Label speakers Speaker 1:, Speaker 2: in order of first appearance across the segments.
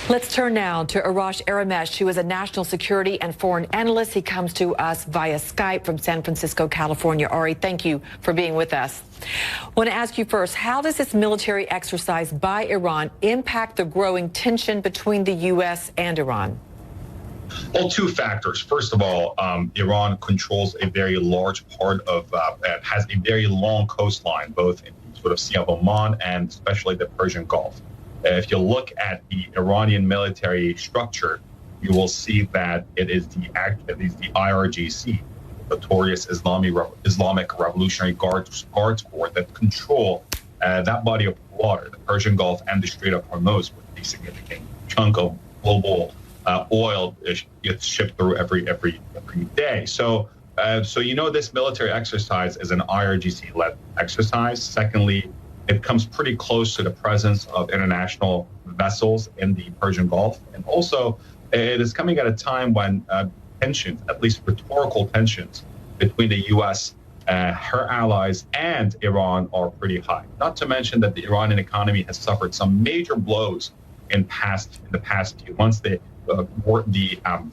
Speaker 1: Let's turn now to Arash Aramesh, who is a national security and foreign analyst. He comes to us via Skype from San Francisco, California. Ari, thank you for being with us. I want to ask you first, how does this military exercise by Iran impact the growing tension between the U.S. and Iran?
Speaker 2: Well, two factors. First of all, Iran controls a very large part of, has a very long coastline, both in the sort of Sea of Oman and especially the Persian Gulf. If you look at the Iranian military structure, you will see that it is the IRGC, the notorious Islamic Revolutionary Guards Corps, that control that body of water, the Persian Gulf and the Strait of Hormuz, with a significant chunk of global oil gets shipped through every day. So this military exercise is an IRGC-led exercise. Secondly, it comes pretty close to the presence of international vessels in the Persian Gulf. And also, it is coming at a time when tensions, at least rhetorical tensions, between the U.S., her allies, and Iran are pretty high. Not to mention that the Iranian economy has suffered some major blows in the past few months. The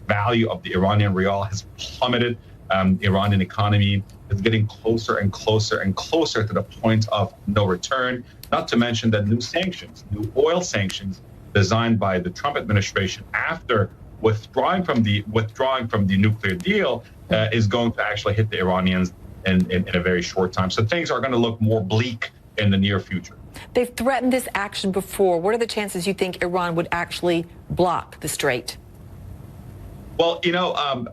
Speaker 2: value of the Iranian rial has plummeted. The Iranian economy is getting closer and closer and closer to the point of no return. Not to mention that new oil sanctions designed by the Trump administration after withdrawing from the nuclear deal is going to actually hit the Iranians in a very short time. So things are going to look more bleak in the near future.
Speaker 1: They've threatened this action before. What are the chances you think Iran would actually block the strait?
Speaker 2: Well,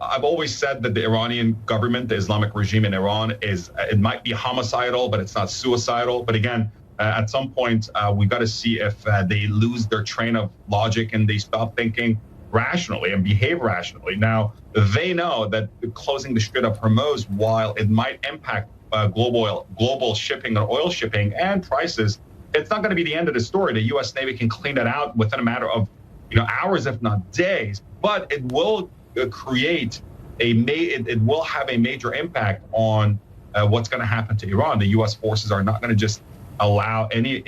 Speaker 2: I've always said that the Iranian government, the Islamic regime in Iran, it might be homicidal, but it's not suicidal. But again, at some point, we've got to see if they lose their train of logic and they stop thinking rationally and behave rationally. Now, they know that closing the Strait of Hormuz, while it might impact global shipping or oil shipping and prices, it's not going to be the end of the story. The U.S. Navy can clean that out within a matter of hours, if not days. But it will create it will have a major impact on what's going to happen to Iran. The U.S. forces are not going to just allow any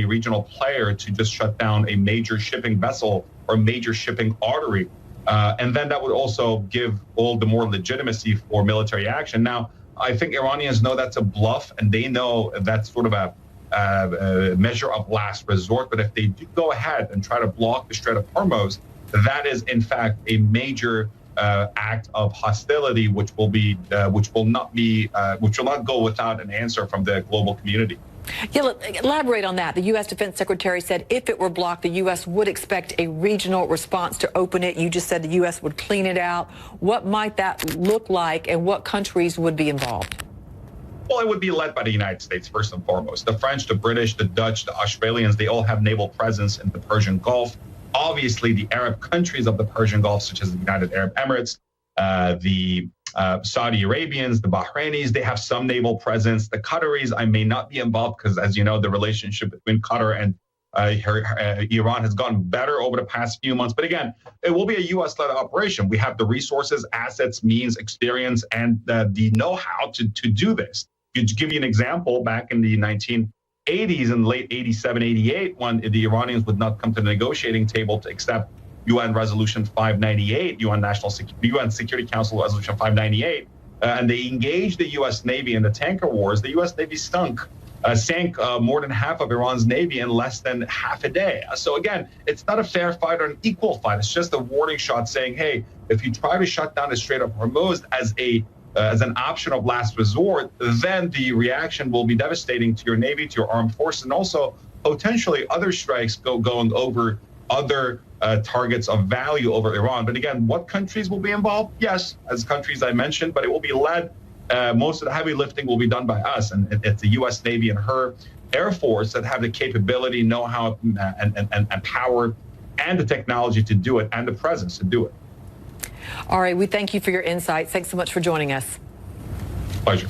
Speaker 2: regional player to just shut down a major shipping vessel or major shipping artery. And then that would also give all the more legitimacy for military action. Now, I think Iranians know that's a bluff, and they know that's sort of a measure of last resort. But if they do go ahead and try to block the Strait of Hormuz, that is in fact a major act of hostility, which will not go without an answer from the global community.
Speaker 1: Yeah, elaborate on that. The U.S. Defense Secretary said if it were blocked, the U.S. would expect a regional response to open it. You just said the U.S. would clean it out. What might that look like, and what countries would be involved?
Speaker 2: Well, it would be led by the United States, first and foremost. The French, the British, the Dutch, the Australians, they all have naval presence in the Persian Gulf. Obviously, the Arab countries of the Persian Gulf, such as the United Arab Emirates, the Saudi Arabians, the Bahrainis, they have some naval presence. The Qataris, I may not be involved because, as you know, the relationship between Qatar and Iran has gotten better over the past few months. But again, it will be a U.S.-led operation. We have the resources, assets, means, experience, and the know-how to do this. To give you an example, back in the 1980s and late 87, 88, when the Iranians would not come to the negotiating table to accept UN Resolution 598, UN Security Council Resolution 598, and they engaged the U.S. Navy in the tanker wars. The U.S. Navy sank more than half of Iran's Navy in less than half a day. So again, it's not a fair fight or an equal fight. It's just a warning shot saying, hey, if you try to shut down the Strait of Hormuz as an option of last resort, then the reaction will be devastating to your Navy, to your armed forces, and also potentially other strikes going over other targets of value over Iran. But again, what countries will be involved? Yes, as countries I mentioned, but it will be led, most of the heavy lifting will be done by us. And it's the U.S. Navy and her Air Force that have the capability, know-how, and power, and the technology to do it, and the presence to do it.
Speaker 1: All right, we thank you for your insights. Thanks so much for joining us.
Speaker 2: Pleasure.